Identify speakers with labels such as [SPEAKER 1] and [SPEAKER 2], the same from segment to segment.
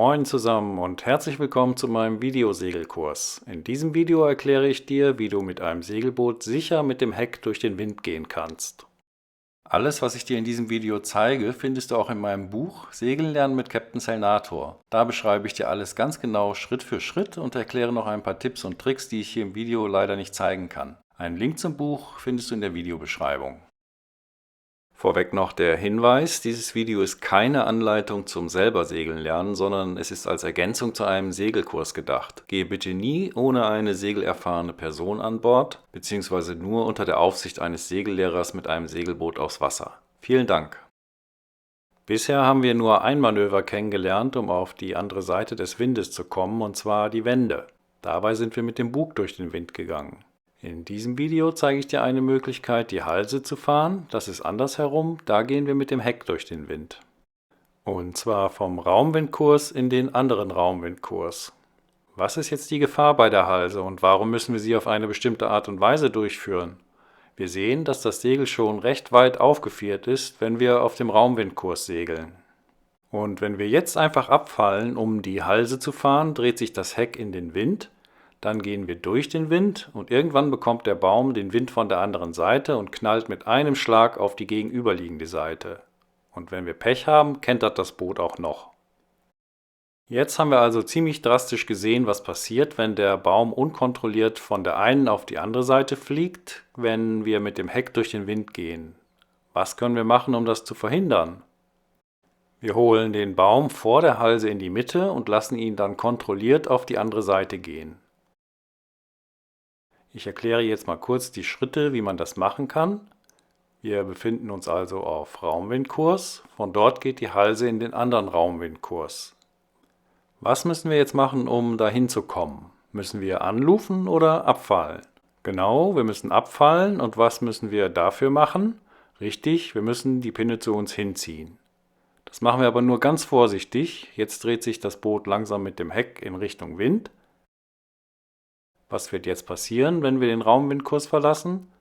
[SPEAKER 1] Moin zusammen und herzlich willkommen zu meinem Videosegelkurs. In diesem Video erkläre ich dir, wie du mit einem Segelboot sicher mit dem Heck durch den Wind gehen kannst. Alles, was ich dir in diesem Video zeige, findest du auch in meinem Buch Segeln lernen mit Captain Sailnator. Da beschreibe ich dir alles ganz genau Schritt für Schritt und erkläre noch ein paar Tipps und Tricks, die ich hier im Video leider nicht zeigen kann. Einen Link zum Buch findest du in der Videobeschreibung. Vorweg noch der Hinweis, dieses Video ist keine Anleitung zum selber Segeln lernen, sondern es ist als Ergänzung zu einem Segelkurs gedacht. Gehe bitte nie ohne eine segelerfahrene Person an Bord, beziehungsweise nur unter der Aufsicht eines Segellehrers mit einem Segelboot aufs Wasser. Vielen Dank! Bisher haben wir nur ein Manöver kennengelernt, um auf die andere Seite des Windes zu kommen, und zwar die Wende. Dabei sind wir mit dem Bug durch den Wind gegangen. In diesem Video zeige ich dir eine Möglichkeit, die Halse zu fahren. Das ist andersherum, da gehen wir mit dem Heck durch den Wind. Und zwar vom Raumwindkurs in den anderen Raumwindkurs. Was ist jetzt die Gefahr bei der Halse und warum müssen wir sie auf eine bestimmte Art und Weise durchführen? Wir sehen, dass das Segel schon recht weit aufgeführt ist, wenn wir auf dem Raumwindkurs segeln. Und wenn wir jetzt einfach abfallen, um die Halse zu fahren, dreht sich das Heck in den Wind. Dann gehen wir durch den Wind und irgendwann bekommt der Baum den Wind von der anderen Seite und knallt mit einem Schlag auf die gegenüberliegende Seite. Und wenn wir Pech haben, kentert das Boot auch noch. Jetzt haben wir also ziemlich drastisch gesehen, was passiert, wenn der Baum unkontrolliert von der einen auf die andere Seite fliegt, wenn wir mit dem Heck durch den Wind gehen. Was können wir machen, um das zu verhindern? Wir holen den Baum vor der Halse in die Mitte und lassen ihn dann kontrolliert auf die andere Seite gehen. Ich erkläre jetzt mal kurz die Schritte, wie man das machen kann. Wir befinden uns also auf Raumwindkurs. Von dort geht die Halse in den anderen Raumwindkurs. Was müssen wir jetzt machen, um dahin zu kommen? Müssen wir anlufen oder abfallen? Genau, wir müssen abfallen. Und was müssen wir dafür machen? Richtig, wir müssen die Pinne zu uns hinziehen. Das machen wir aber nur ganz vorsichtig. Jetzt dreht sich das Boot langsam mit dem Heck in Richtung Wind. Was wird jetzt passieren, wenn wir den Raumwindkurs verlassen?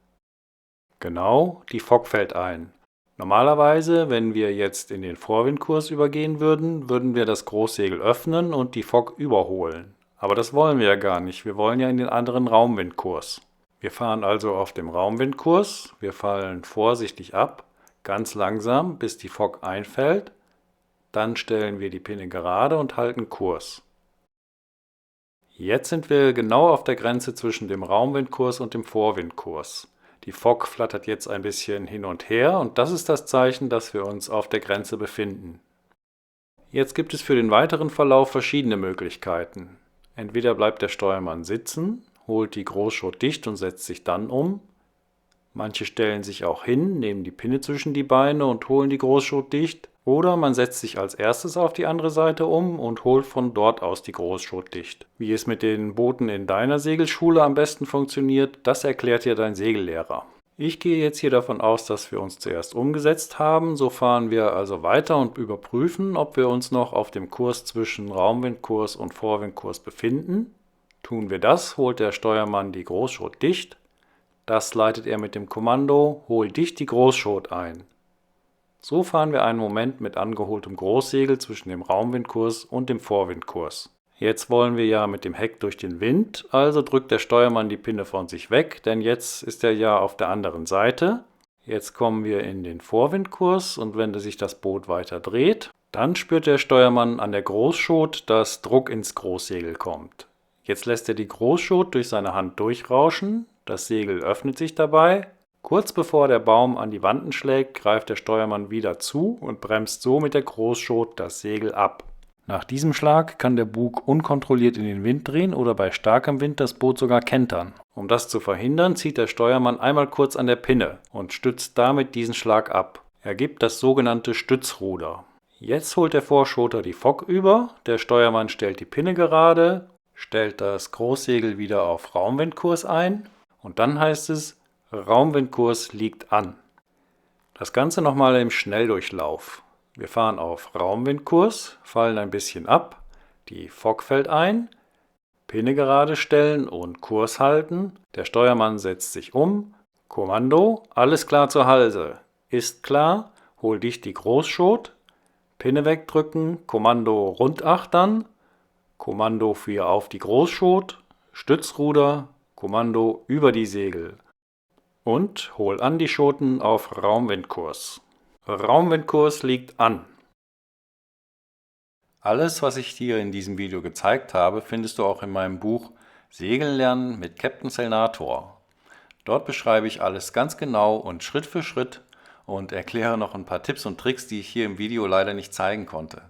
[SPEAKER 1] Genau, die Fock fällt ein. Normalerweise, wenn wir jetzt in den Vorwindkurs übergehen würden, würden wir das Großsegel öffnen und die Fock überholen. Aber das wollen wir ja gar nicht, wir wollen ja in den anderen Raumwindkurs. Wir fahren also auf dem Raumwindkurs, wir fallen vorsichtig ab, ganz langsam, bis die Fock einfällt. Dann stellen wir die Pinne gerade und halten Kurs. Jetzt sind wir genau auf der Grenze zwischen dem Raumwindkurs und dem Vorwindkurs. Die Fock flattert jetzt ein bisschen hin und her und das ist das Zeichen, dass wir uns auf der Grenze befinden. Jetzt gibt es für den weiteren Verlauf verschiedene Möglichkeiten. Entweder bleibt der Steuermann sitzen, holt die Großschot dicht und setzt sich dann um. Manche stellen sich auch hin, nehmen die Pinne zwischen die Beine und holen die Großschot dicht. Oder man setzt sich als erstes auf die andere Seite um und holt von dort aus die Großschot dicht. Wie es mit den Booten in deiner Segelschule am besten funktioniert, das erklärt dir dein Segellehrer. Ich gehe jetzt hier davon aus, dass wir uns zuerst umgesetzt haben. So fahren wir also weiter und überprüfen, ob wir uns noch auf dem Kurs zwischen Raumwindkurs und Vorwindkurs befinden. Tun wir das, holt der Steuermann die Großschot dicht. Das leitet er mit dem Kommando „Hol dicht die Großschot" ein. So fahren wir einen Moment mit angeholtem Großsegel zwischen dem Raumwindkurs und dem Vorwindkurs. Jetzt wollen wir ja mit dem Heck durch den Wind, also drückt der Steuermann die Pinne von sich weg, denn jetzt ist er ja auf der anderen Seite. Jetzt kommen wir in den Vorwindkurs und wenn sich das Boot weiter dreht, dann spürt der Steuermann an der Großschot, dass Druck ins Großsegel kommt. Jetzt lässt er die Großschot durch seine Hand durchrauschen, das Segel öffnet sich dabei. Kurz bevor der Baum an die Wanten schlägt, greift der Steuermann wieder zu und bremst so mit der Großschot das Segel ab. Nach diesem Schlag kann der Bug unkontrolliert in den Wind drehen oder bei starkem Wind das Boot sogar kentern. Um das zu verhindern, zieht der Steuermann einmal kurz an der Pinne und stützt damit diesen Schlag ab. Er gibt das sogenannte Stützruder. Jetzt holt der Vorschoter die Fock über, der Steuermann stellt die Pinne gerade, stellt das Großsegel wieder auf Raumwindkurs ein und dann heißt es: Raumwindkurs liegt an. Das Ganze nochmal im Schnelldurchlauf. Wir fahren auf Raumwindkurs, fallen ein bisschen ab, die Fock fällt ein, Pinne gerade stellen und Kurs halten, der Steuermann setzt sich um, Kommando, alles klar zur Halse. Ist klar, hol dicht die Großschot, Pinne wegdrücken, Kommando rundachtern, Kommando für auf die Großschot, Stützruder, Kommando über die Segel und hol an die Schoten auf Raumwindkurs. Raumwindkurs liegt an. Alles, was ich dir in diesem Video gezeigt habe, findest du auch in meinem Buch Segeln lernen mit Captain Selnator. Dort beschreibe ich alles ganz genau und Schritt für Schritt und erkläre noch ein paar Tipps und Tricks, die ich hier im Video leider nicht zeigen konnte.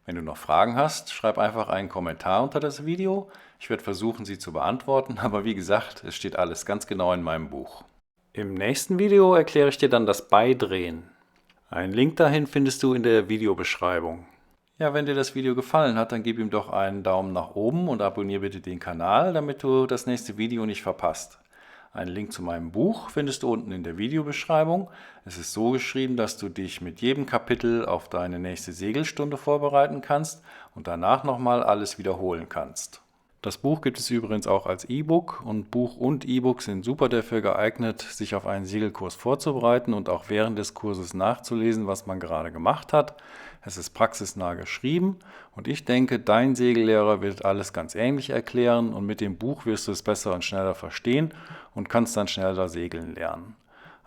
[SPEAKER 1] Wenn du noch Fragen hast, schreib einfach einen Kommentar unter das Video. Ich werde versuchen, sie zu beantworten, aber wie gesagt, es steht alles ganz genau in meinem Buch. Im nächsten Video erkläre ich dir dann das Beidrehen. Einen Link dahin findest du in der Videobeschreibung. Ja, wenn dir das Video gefallen hat, dann gib ihm doch einen Daumen nach oben und abonniere bitte den Kanal, damit du das nächste Video nicht verpasst. Einen Link zu meinem Buch findest du unten in der Videobeschreibung. Es ist so geschrieben, dass du dich mit jedem Kapitel auf deine nächste Segelstunde vorbereiten kannst und danach nochmal alles wiederholen kannst. Das Buch gibt es übrigens auch als E-Book und Buch und E-Book sind super dafür geeignet, sich auf einen Segelkurs vorzubereiten und auch während des Kurses nachzulesen, was man gerade gemacht hat. Es ist praxisnah geschrieben und ich denke, dein Segellehrer wird alles ganz ähnlich erklären und mit dem Buch wirst du es besser und schneller verstehen und kannst dann schneller segeln lernen.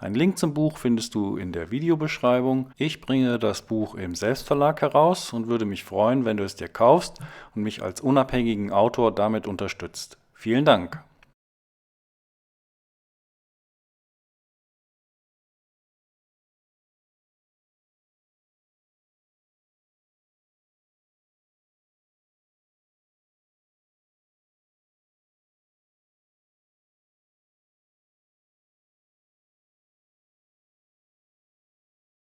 [SPEAKER 1] Einen Link zum Buch findest du in der Videobeschreibung. Ich bringe das Buch im Selbstverlag heraus und würde mich freuen, wenn du es dir kaufst und mich als unabhängigen Autor damit unterstützt. Vielen Dank!